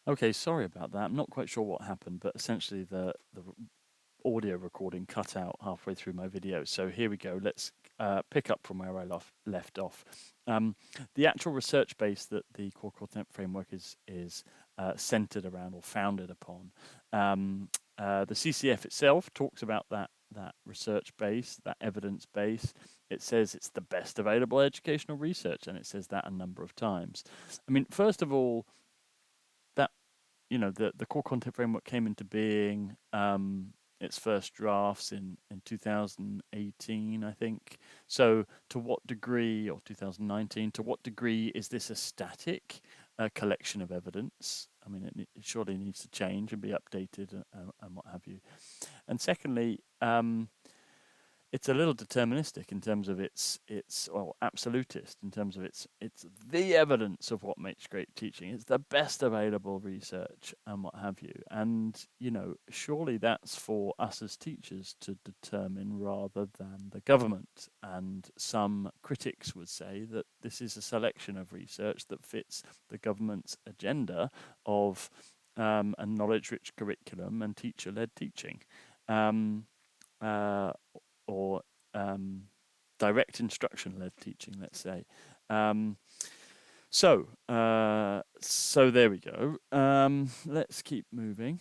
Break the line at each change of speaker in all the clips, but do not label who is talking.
Okay, sorry about that. I'm not quite sure what happened, but essentially the audio recording cut out halfway through my video. So here we go. Let's pick up from where I left off. The actual research base that the core content framework is centered around or founded upon. The CCF itself talks about that research base, that evidence base. It says it's the best available educational research, and it says that a number of times. I mean, first of all, that the core content framework came into being, its first drafts in 2018, I think. So to what degree, or 2019, to what degree is this a static collection of evidence? I mean, it surely needs to change and be updated, and what have you. And secondly, it's a little deterministic in terms of its well, absolutist in terms of it's the evidence of what makes great teaching. It's the best available research and what have you. And surely that's for us as teachers to determine rather than the government. And some critics would say that this is a selection of research that fits the government's agenda of a knowledge-rich curriculum and teacher-led teaching. Um, uh, or direct instruction-led teaching, let's say. Um, so there we go. Let's keep moving.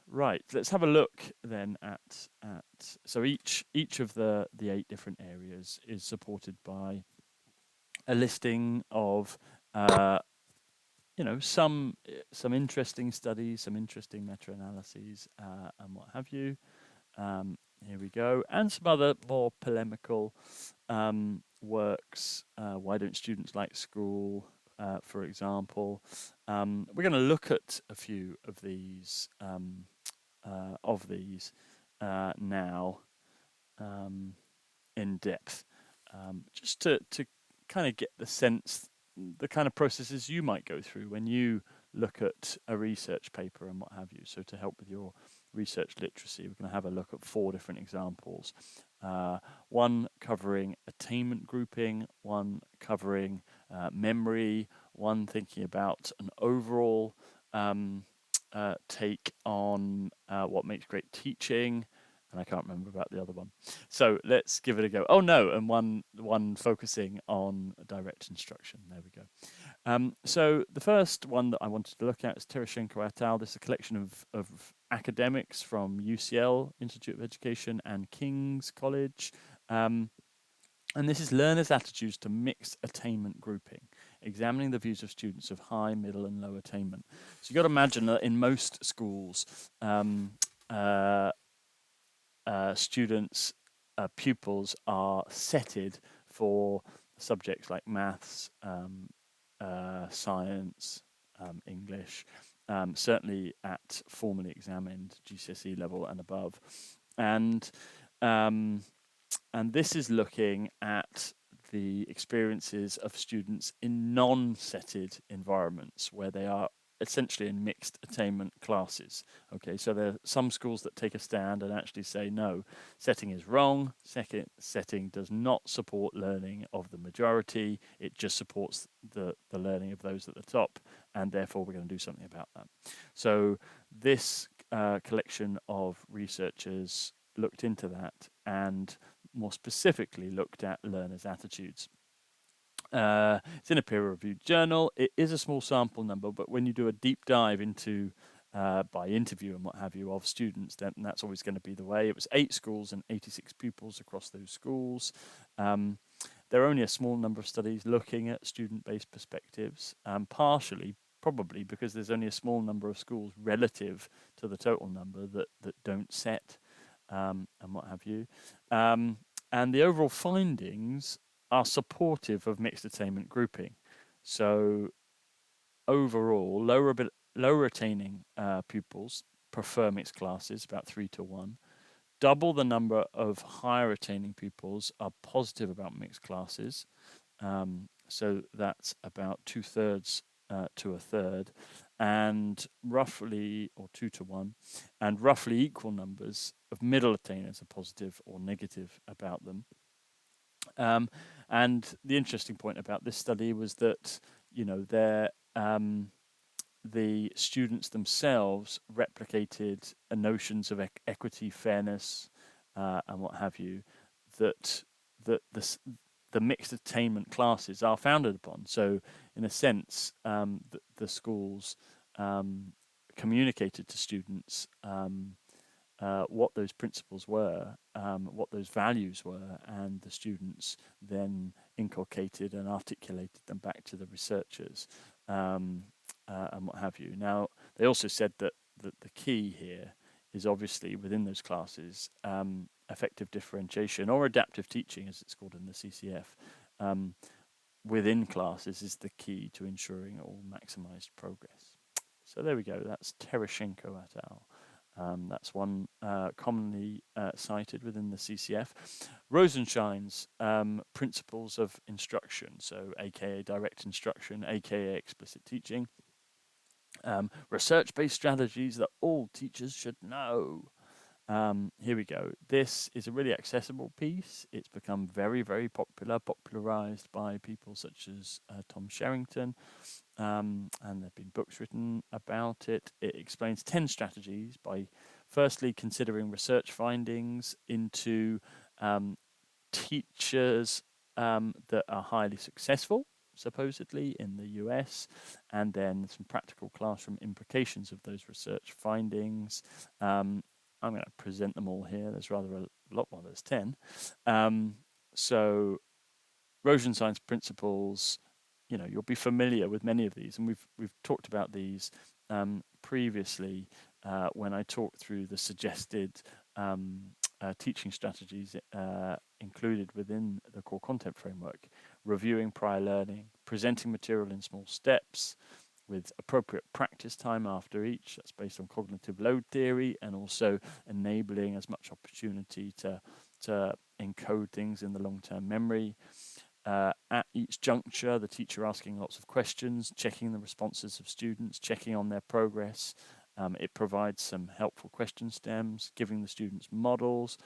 Right, let's have a look then at so each of the 8 different areas is supported by a listing of some interesting studies, some interesting meta-analyses, and what have you. Here we go. And some other more polemical works. Why don't students like school, for example? We're going to look at a few of these now in depth, just to kind of get the sense, the kind of processes you might go through when you look at a research paper and what have you. So to help with your research literacy, we're going to have a look at 4 different examples. One covering attainment grouping, one covering memory, one thinking about an overall take on what makes great teaching, and I can't remember about the other one. So let's give it a go. Oh no, and one focusing on direct instruction. There we go. So the first one that I wanted to look at is Teroshenko et al. This is a collection of academics from UCL, Institute of Education, and King's College. And this is learners' attitudes to mixed attainment grouping, examining the views of students of high, middle, and low attainment. So you've got to imagine that in most schools, uh, students, pupils are setted for subjects like maths, science, English, certainly at formally examined GCSE level and above. And this is looking at the experiences of students in non-setted environments where they are essentially in mixed attainment classes. Okay, so there are some schools that take a stand and actually say, no, setting is wrong. Setting does not support learning of the majority. It just supports the learning of those at the top, and therefore we're going to do something about that. So this collection of researchers looked into that and more specifically looked at learners' attitudes. It's in a peer-reviewed journal. It is a small sample number, but when you do a deep dive into by interview and what have you of students, then that's always going to be the way. It was 8 schools and 86 pupils across those schools. There are only a small number of studies looking at student-based perspectives, partially probably because there's only a small number of schools relative to the total number that don't set, and what have you. And the overall findings are supportive of mixed attainment grouping. So overall, lower attaining pupils prefer mixed classes, about 3 to 1. Double the number of higher attaining pupils are positive about mixed classes. So that's about 2/3 to a third, and roughly, or 2 to 1, and roughly equal numbers of middle attainers are positive or negative about them. And the interesting point about this study was that, their the students themselves replicated notions of equity, fairness, and what have you, that the mixed attainment classes are founded upon. So, in a sense, the schools communicated to students what those principles were, what those values were, and the students then inculcated and articulated them back to the researchers, and what have you. Now, they also said that the key here is obviously within those classes, effective differentiation or adaptive teaching, as it's called in the CCF, within classes is the key to ensuring all maximized progress. So there we go. That's Tereshchenko et al. That's one commonly cited within the CCF. Rosenshine's principles of instruction, so aka direct instruction, aka explicit teaching. Research-based strategies that all teachers should know. Here we go. This is a really accessible piece. It's become very, very popular, popularized by people such as Tom Sherrington, and there have been books written about it. It explains 10 strategies by firstly considering research findings into teachers that are highly successful, supposedly, in the US, and then some practical classroom implications of those research findings. I'm going to present them all here. There's rather a lot more, there's 10. So Rosenshine's principles, you'll be familiar with many of these, and we've talked about these previously when I talked through the suggested teaching strategies included within the core content framework, reviewing prior learning, presenting material in small steps with appropriate practice time after each. That's based on cognitive load theory, and also enabling as much opportunity to encode things in the long-term memory. At each juncture, the teacher asking lots of questions, checking the responses of students, checking on their progress. It provides some helpful question stems, giving the students models,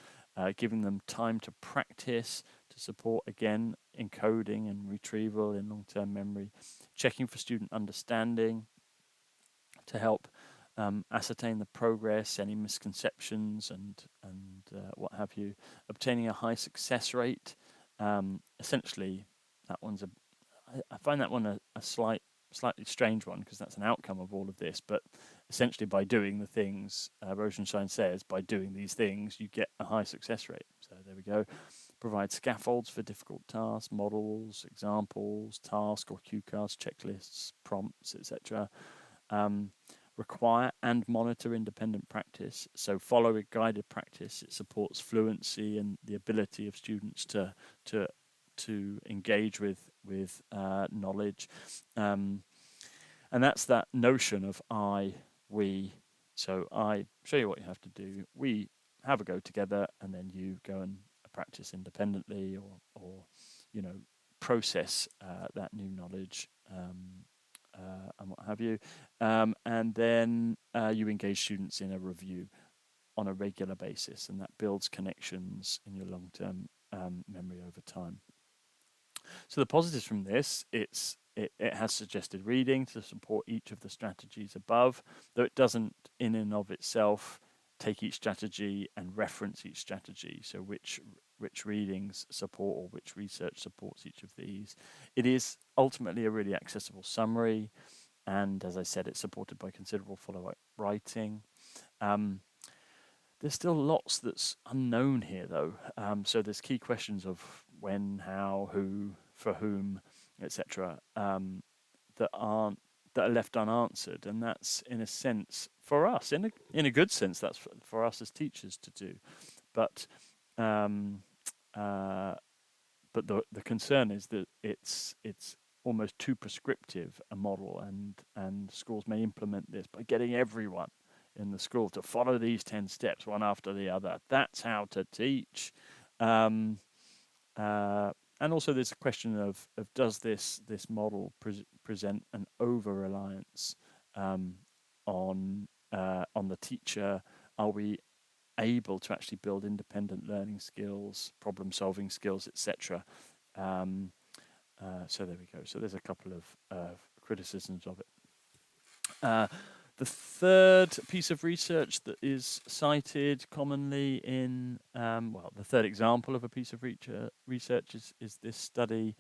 giving them time to practice to support, again, encoding and retrieval in long-term memory, checking for student understanding to help ascertain the progress, any misconceptions, and what have you, obtaining a high success rate. Essentially, that one's I find that one a slightly strange one, because that's an outcome of all of this. But essentially, by doing the things, Rosenstein says, by doing these things, you get a high success rate. So there we go. Provide scaffolds for difficult tasks, models, examples, task or cue cards, checklists, prompts, etc. Require and monitor independent practice. So follow a guided practice. It supports fluency and the ability of students to engage with knowledge, and that's that notion of I, we. So I show you what you have to do. We have a go together, and then you go and practice independently, or process that new knowledge. And what have you, and then you engage students in a review on a regular basis, and that builds connections in your long-term memory over time. So the positives from this, it has suggested reading to support each of the strategies above, though it doesn't in and of itself take each strategy and reference each strategy. So which readings support or which research supports each of these. It is ultimately a really accessible summary, and as I said, it's supported by considerable follow-up writing. There's still lots that's unknown here, though. So there's key questions of when, how, who, for whom, etc. That are left unanswered, and that's, in a sense, for us, in a good sense, that's for us as teachers to do. But the concern is that it's almost too prescriptive a model, and schools may implement this by getting everyone in the school to follow these 10 steps one after the other. That's how to teach. And also there's a question of does this model present an over-reliance on the teacher? Are we able to actually build independent learning skills, problem-solving skills, etc.? So there we go. So there's a couple of criticisms of it. Uh, the third piece of research that is cited commonly in, well, the third example of a piece of research is this study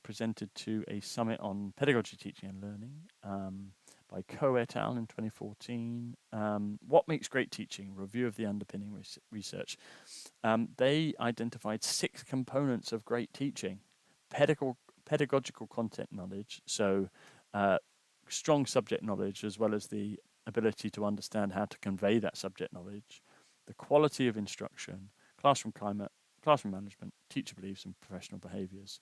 presented to a summit on pedagogy, teaching and learning by Coe et al. In 2014. What makes great teaching? Review of the underpinning research. They identified 6 components of great teaching. Pedagogical content knowledge, so strong subject knowledge, as well as the ability to understand how to convey that subject knowledge, the quality of instruction, classroom climate, classroom management, teacher beliefs, and professional behaviours,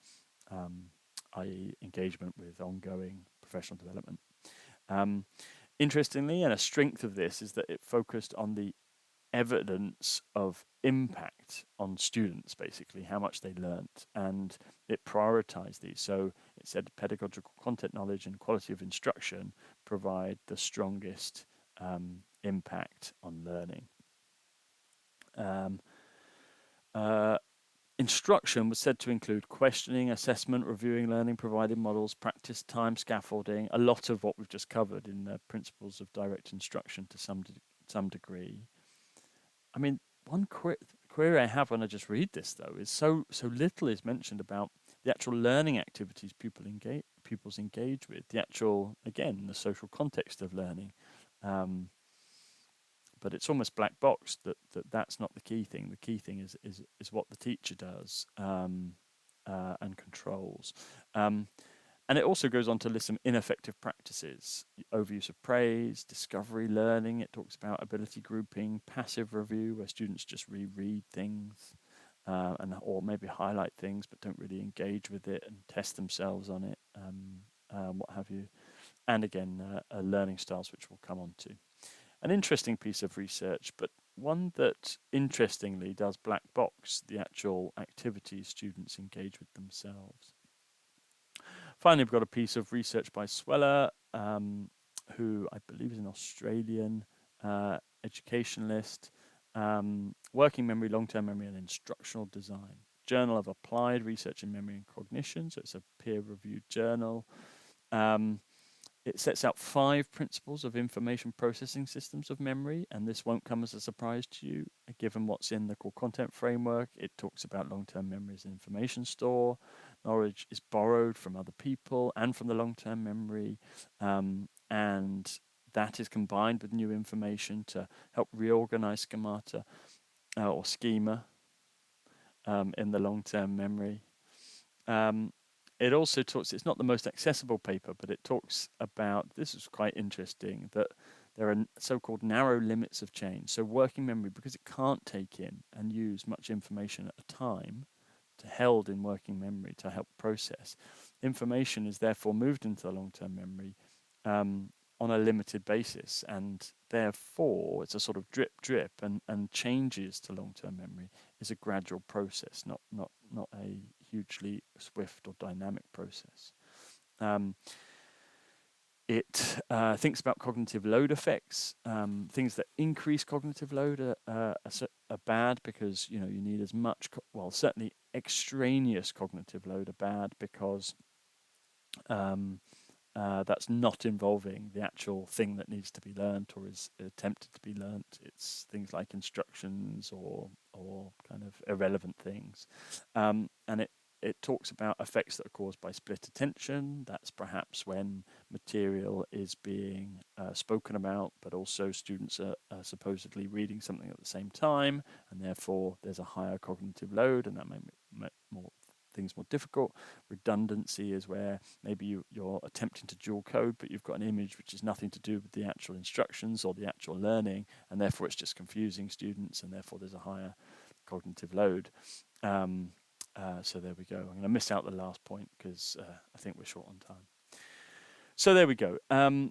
i.e., engagement with ongoing professional development. Interestingly, and a strength of this is that it focused on the evidence of impact on students, basically, how much they learnt, and it prioritized these. So it said pedagogical content knowledge and quality of instruction provide the strongest impact on learning. Instruction was said to include questioning, assessment, reviewing, learning, providing models, practice time, scaffolding, a lot of what we've just covered in the principles of direct instruction to some degree. I mean, one query I have when I just read this, though, is so little is mentioned about the actual learning activities pupils engage with, the actual, again, the social context of learning. But it's almost black box that's not the key thing. The key thing is what the teacher does and controls. And it also goes on to list some ineffective practices: overuse of praise, discovery learning. It talks about ability grouping, passive review, where students just reread things or maybe highlight things but don't really engage with it and test themselves on it, what have you. And again, learning styles, which we'll come on to. An interesting piece of research, but one that interestingly does black box the actual activities students engage with themselves. Finally, we've got a piece of research by Sweller, who I believe is an Australian educationalist, working memory, long-term memory, and instructional design. Journal of Applied Research in Memory and Cognition, so it's a peer-reviewed journal. It sets out 5 principles of information processing systems of memory, and this won't come as a surprise to you, given what's in the core content framework. It talks about long-term memory as an information store. Knowledge is borrowed from other people and from the long-term memory, and that is combined with new information to help reorganize schemata or schema in the long-term memory. It also talks, it's not the most accessible paper, but it talks about, this is quite interesting, that there are so-called narrow limits of change. So working memory, because it can't take in and use much information at a time, held in working memory to help process, information is therefore moved into the long-term memory on a limited basis, and therefore it's a sort of drip and changes to long-term memory is a gradual process, not a hugely swift or dynamic process. It thinks about cognitive load effects. Things that increase cognitive load are bad because you need as much. Well, certainly extraneous cognitive load are bad because that's not involving the actual thing that needs to be learnt or is attempted to be learnt. It's things like instructions or kind of irrelevant things, and it talks about effects that are caused by split attention. That's perhaps when material is being spoken about, but also students are supposedly reading something at the same time, and therefore there's a higher cognitive load, and that may make things more difficult. Redundancy is where maybe you're attempting to dual code, but you've got an image which has nothing to do with the actual instructions or the actual learning, and therefore it's just confusing students, and therefore there's a higher cognitive load. So there we go. I'm going to miss out the last point because I think we're short on time. So there we go.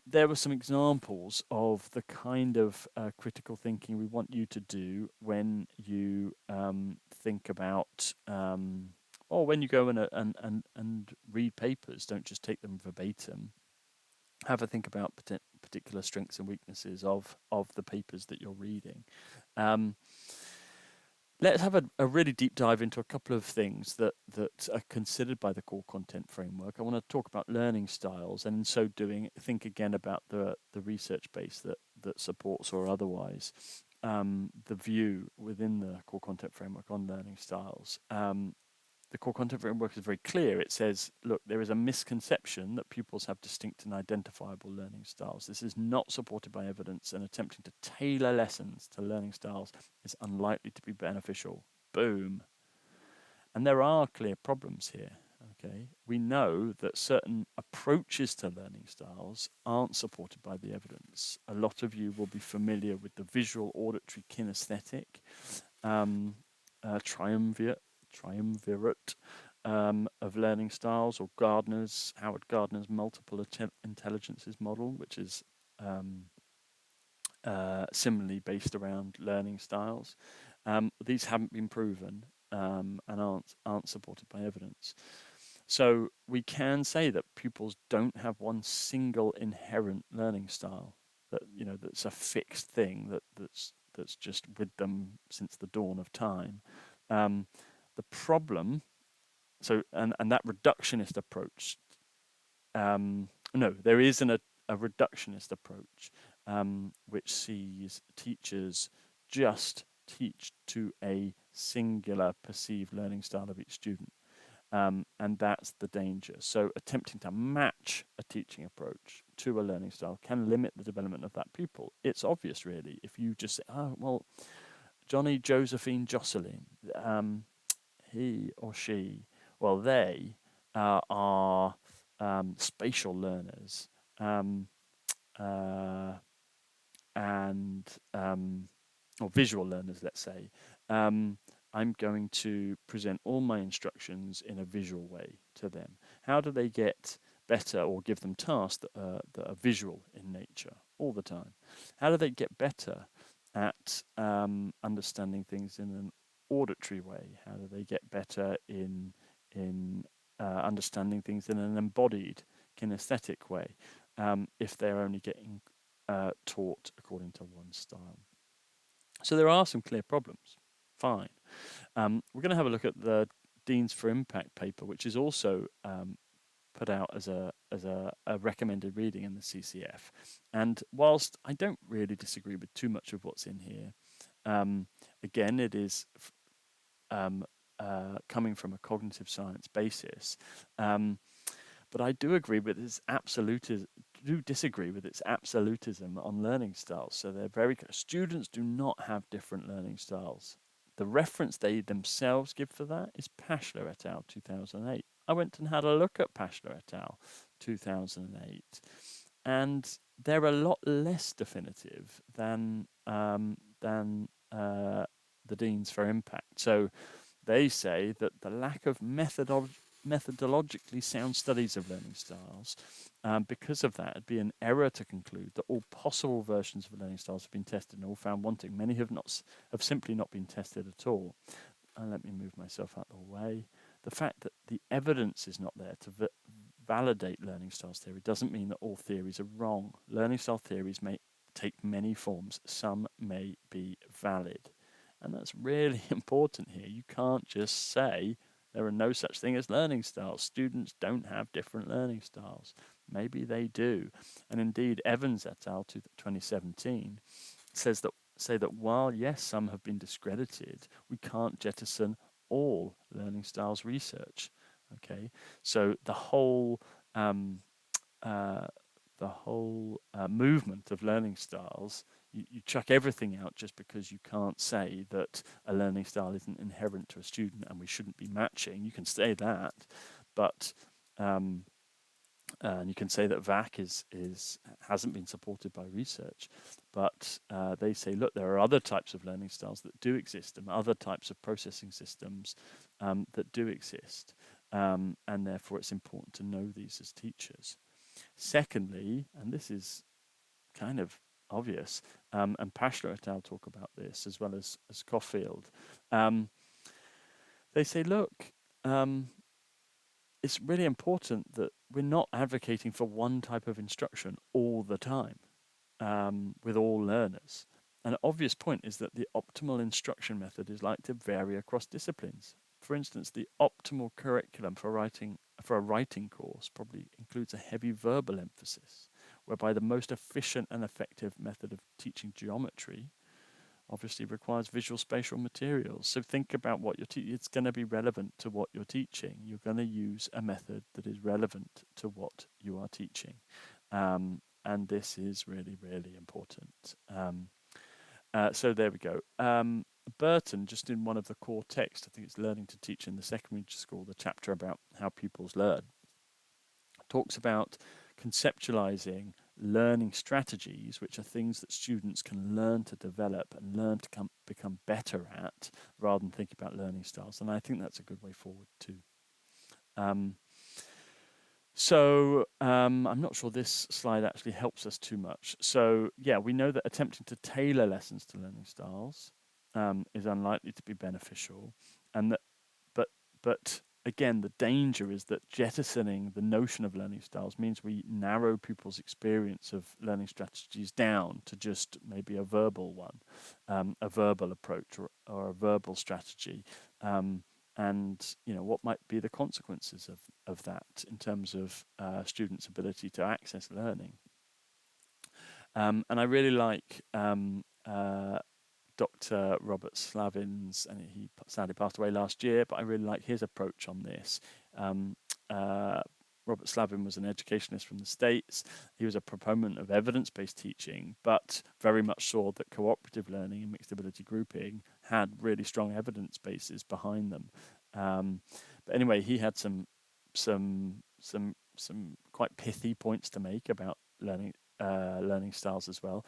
There were some examples of the kind of critical thinking we want you to do when you think about, or when you go and read papers. Don't just take them verbatim. Have a think about particular strengths and weaknesses of the papers that you're reading. let's have a really deep dive into a couple of things that are considered by the core content framework. I want to talk about learning styles, and in so doing, think again about the research base that supports or otherwise the view within the core content framework on learning styles. The core content framework is very clear. It says, look, there is a misconception that pupils have distinct and identifiable learning styles. This is not supported by evidence, and attempting to tailor lessons to learning styles is unlikely to be beneficial. Boom. And there are clear problems here. Okay, we know that certain approaches to learning styles aren't supported by the evidence. A lot of you will be familiar with the visual auditory kinesthetic triumvirate of learning styles, or Howard Gardner's multiple intelligences model, which is similarly based around learning styles. These haven't been proven and aren't supported by evidence. So we can say that pupils don't have one single inherent learning style that's a fixed thing that's just with them since the dawn of time. The problem, and that reductionist approach, no, there isn't a reductionist approach which sees teachers just teach to a singular perceived learning style of each student. And that's the danger. So attempting to match a teaching approach to a learning style can limit the development of that pupil. It's obvious, really, if you just say, oh, well, Johnny, Josephine, Jocelyn, he or she, well, they are spatial learners and or visual learners, let's say. I'm going to present all my instructions in a visual way to them. How do they get better, or give them tasks that are visual in nature all the time? How do they get better at understanding things in an auditory way? How do they get better in understanding things in an embodied, kinesthetic way if they're only getting taught according to one style? So there are some clear problems. Fine. We're going to have a look at the Deans for Impact paper, which is also put out as a recommended reading in the CCF. And whilst I don't really disagree with too much of what's in here, again, it is coming from a cognitive science basis. But I do agree with its disagree with its absolutism on learning styles. So they're very clear. Students do not have different learning styles. The reference they themselves give for that is Pashler et al. 2008. I went and had a look at Pashler et al. 2008, and they're a lot less definitive than the Deans for Impact. So they say that the lack of methodologically sound studies of learning styles, because of that, it'd be an error to conclude that all possible versions of learning styles have been tested and all found wanting. Many have simply not been tested at all. And let me move myself out of the way. The fact that the evidence is not there to validate learning styles theory doesn't mean that all theories are wrong. Learning style theories may take many forms. Some may be valid. And that's really important here. You can't just say there are no such thing as learning styles. Students don't have different learning styles. Maybe they do. And indeed, Evans et al. 2017 say that while, yes, some have been discredited, we can't jettison all learning styles research. Okay, so the whole movement of learning styles, you chuck everything out just because you can't say that a learning style isn't inherent to a student and we shouldn't be matching. You can say that, but and you can say that VAC hasn't been supported by research, but they say, look, there are other types of learning styles that do exist and other types of processing systems that do exist, and therefore it's important to know these as teachers. Secondly, and this is kind of obvious, and Pashler et al. Talk about this as well as Caulfield, they say, look, it's really important that we're not advocating for one type of instruction all the time with all learners. An obvious point is that the optimal instruction method is likely to vary across disciplines. For instance, the optimal curriculum for a writing course probably includes a heavy verbal emphasis, whereby the most efficient and effective method of teaching geometry obviously requires visual spatial materials. So think about what you're teaching. It's going to be relevant to what you're teaching. You're going to use a method that is relevant to what you are teaching. And this is really, really important. So there we go. Burton, just in one of the core texts, I think it's Learning to Teach in the Secondary School, the chapter about how pupils learn, talks about conceptualizing learning strategies, which are things that students can learn to develop and learn to become better at, rather than thinking about learning styles. And I think that's a good way forward too. I'm not sure this slide actually helps us too much. So yeah, we know that attempting to tailor lessons to learning styles is unlikely to be beneficial, and that, but again, the danger is that jettisoning the notion of learning styles means we narrow pupils' experience of learning strategies down to just maybe a verbal one, a verbal approach or a verbal strategy. And what might be the consequences of that in terms of students' ability to access learning. And I really like Dr. Robert Slavin's, and he sadly passed away last year, but I really like his approach on this. Robert Slavin was an educationalist from the States. He was a proponent of evidence-based teaching, but very much saw that cooperative learning and mixed ability grouping had really strong evidence bases behind them. But anyway, he had some quite pithy points to make about learning styles as well.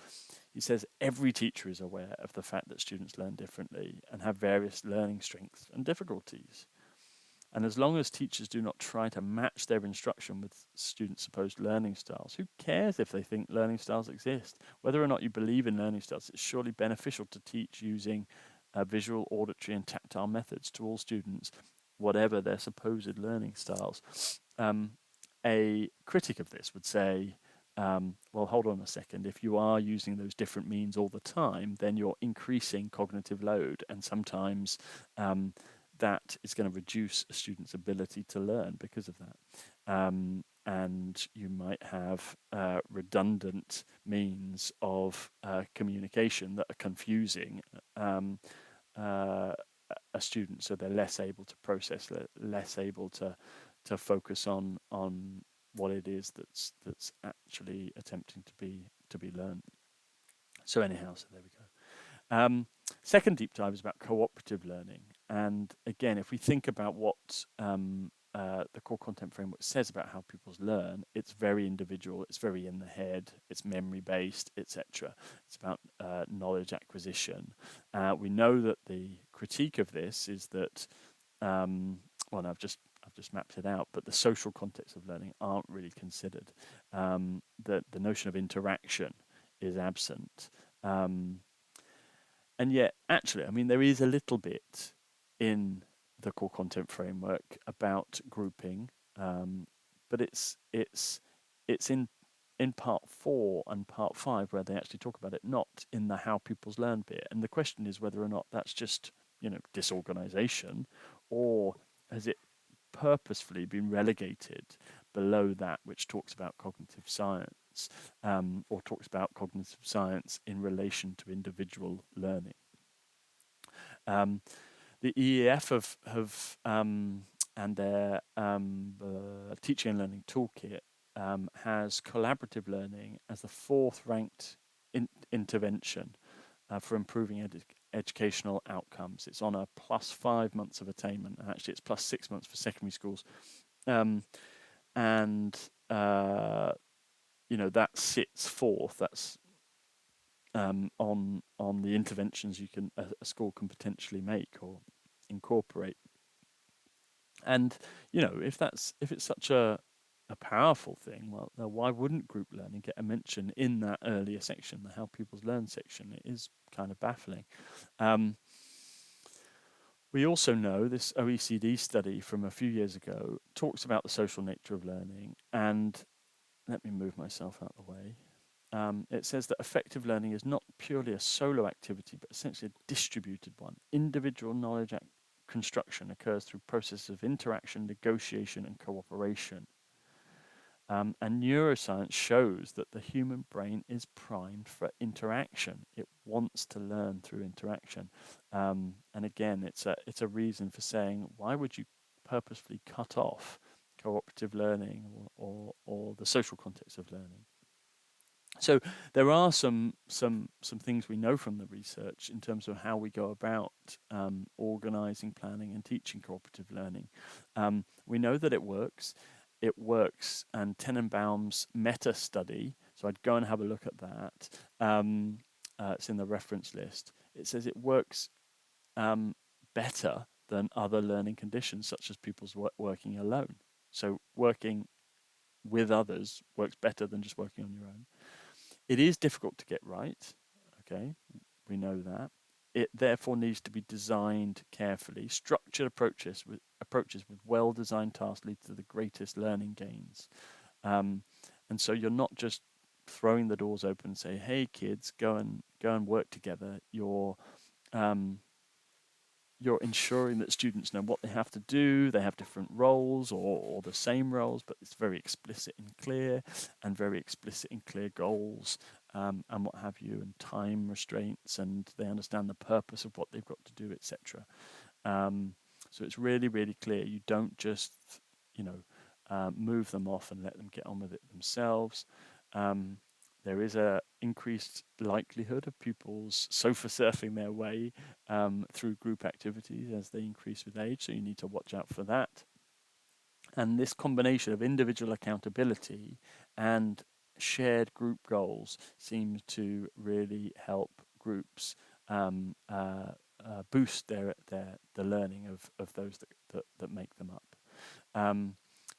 He says every teacher is aware of the fact that students learn differently and have various learning strengths and difficulties. And as long as teachers do not try to match their instruction with students' supposed learning styles, who cares if they think learning styles exist? Whether or not you believe in learning styles, it's surely beneficial to teach using visual, auditory, and tactile methods to all students, whatever their supposed learning styles. A critic of this would say, well, hold on a second. If you are using those different means all the time, then you're increasing cognitive load, and sometimes that is going to reduce a student's ability to learn because of that. And you might have redundant means of communication that are confusing a student, so they're less able to process, less able to focus on what it is that's actually attempting to be learned. So anyhow, so there we go. Second deep dive is about cooperative learning. And again, if we think about what the core content framework says about how pupils learn, it's very individual, it's very in the head, it's memory based, etc. It's about knowledge acquisition. We know that the critique of this is that, well, I've just mapped it out, but the social context of learning aren't really considered. The notion of interaction is absent. And yet, actually, I mean, there is a little bit in the core content framework about grouping, but it's in part 4 and part 5 where they actually talk about it, not in the how pupils learn bit. And the question is whether or not that's just disorganization, or has it purposefully been relegated below that which talks about cognitive science, or talks about cognitive science in relation to individual learning. The EEF have and their teaching and learning toolkit has collaborative learning as the 4th ranked intervention for improving educational outcomes. It's on a +5 months of attainment, and actually it's +6 months for secondary schools. That sits 4th. That's on the interventions a school can potentially make or incorporate. And if it's such a powerful thing, well, why wouldn't group learning get a mention in that earlier section, the how pupils learn section? It is kind of baffling. We also know this OECD study from a few years ago talks about the social nature of learning, and let me move myself out of the way. It says that effective learning is not purely a solo activity, but essentially a distributed one. Individual knowledge construction occurs through processes of interaction, negotiation, and cooperation. And neuroscience shows that the human brain is primed for interaction. It wants to learn through interaction. And again, it's a reason for saying, why would you purposefully cut off cooperative learning or the social context of learning? So there are some things we know from the research in terms of how we go about organising, planning, and teaching cooperative learning. We know that it works. It works, and Tenenbaum's meta study. So I'd go and have a look at that. It's in the reference list. It says it works better than other learning conditions, such as people's working alone. So working with others works better than just working on your own. It is difficult to get right, okay? We know that. It therefore needs to be designed carefully. Structured approaches with well-designed tasks lead to the greatest learning gains. And so you're not just throwing the doors open and say, "Hey, kids, go and work together." You're ensuring that students know what they have to do. They have different roles or the same roles, but it's very explicit and clear, and very explicit and clear goals, and what have you, and time restraints, and they understand the purpose of what they've got to do, etc. So it's really, really clear. You don't just, move them off and let them get on with it themselves. There is a increased likelihood of pupils sofa surfing their way through group activities as they increase with age, so you need to watch out for that. And this combination of individual accountability and shared group goals seems to really help groups boost the learning of those that make them up.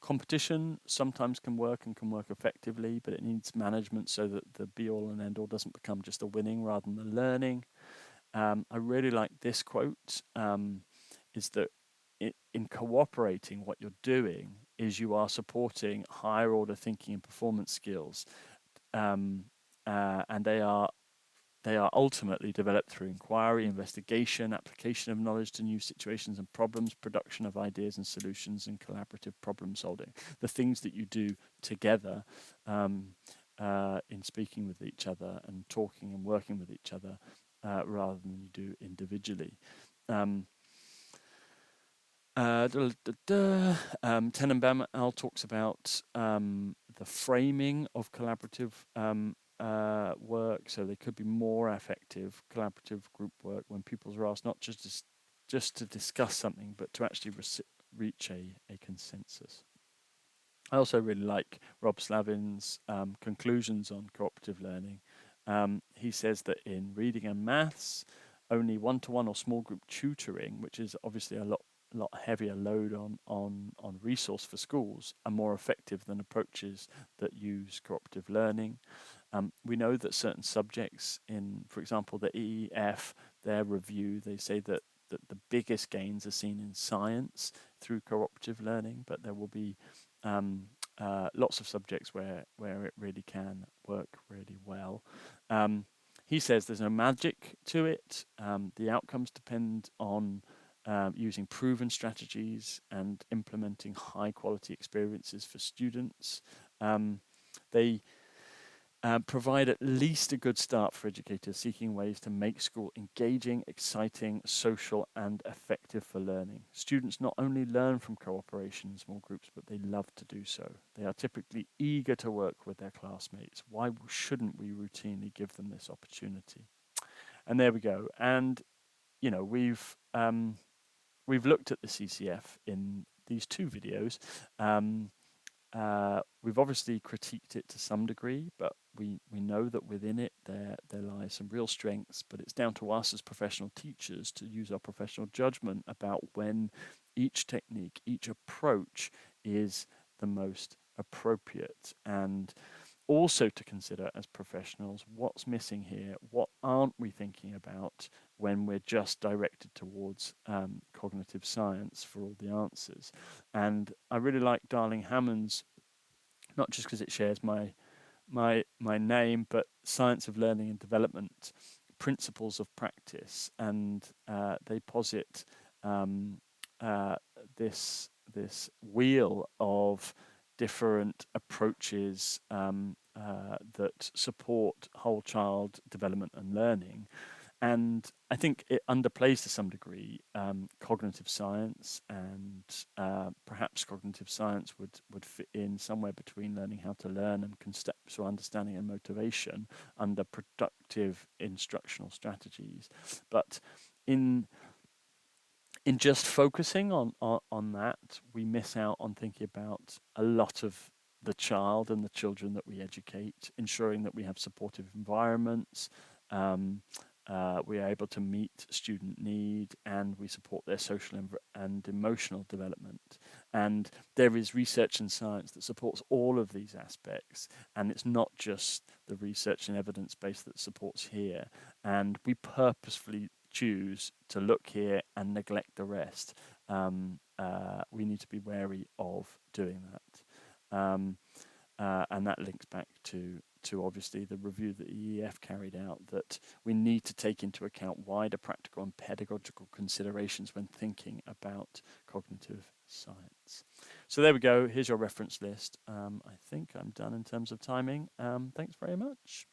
Competition sometimes can work effectively, but it needs management so that the be all and end all doesn't become just a winning rather than the learning. I really like this quote, is that in cooperating, what you're doing is you are supporting higher order thinking and performance skills, and they are ultimately developed through inquiry, investigation, application of knowledge to new situations and problems, production of ideas and solutions, and collaborative problem solving. The things that you do together in speaking with each other and talking and working with each other rather than you do individually. Tenenbaum talks about the framing of collaborative work, so they could be more effective collaborative group work when pupils are asked not just to discuss something, but to actually reach a consensus. I also really like Rob Slavin's conclusions on cooperative learning. He says that in reading and maths, only one-to-one or small group tutoring, which is obviously a lot heavier load on resource for schools, are more effective than approaches that use cooperative learning. We know that certain subjects in, for example, the EEF, their review, they say that the biggest gains are seen in science through cooperative learning, but there will be lots of subjects where it really can work really well. He says there's no magic to it. The outcomes depend on using proven strategies and implementing high quality experiences for students. They provide at least a good start for educators seeking ways to make school engaging, exciting, social, and effective for learning. Students not only learn from cooperation in small groups, but they love to do so. They are typically eager to work with their classmates. Why shouldn't we routinely give them this opportunity? And there we go. And we've looked at the CCF in these two videos. We've obviously critiqued it to some degree, but we know that within it there lies some real strengths, but it's down to us as professional teachers to use our professional judgment about when each technique, each approach is the most appropriate, and also to consider as professionals what's missing here, what aren't we thinking about when we're just directed towards cognitive science for all the answers. And I really like Darling Hammond's, not just because it shares my my name, but Science of Learning and Development, Principles of Practice, and they posit um, uh, this wheel of different approaches that support whole child development and learning. And I think it underplays to some degree cognitive science, and perhaps cognitive science would fit in somewhere between learning how to learn and conceptual understanding and motivation under productive instructional strategies. But in in just focusing on that, we miss out on thinking about a lot of the child and the children that we educate, ensuring that we have supportive environments, um, we are able to meet student need, and we support their social and emotional development. And there is research and science that supports all of these aspects, and it's not just the research and evidence base that supports here. And we purposefully choose to look here and neglect the rest. We need to be wary of doing that. And that links back to obviously the review that the EEF carried out, that we need to take into account wider practical and pedagogical considerations when thinking about cognitive science. So there we go. Here's your reference list. I think I'm done in terms of timing. Thanks very much.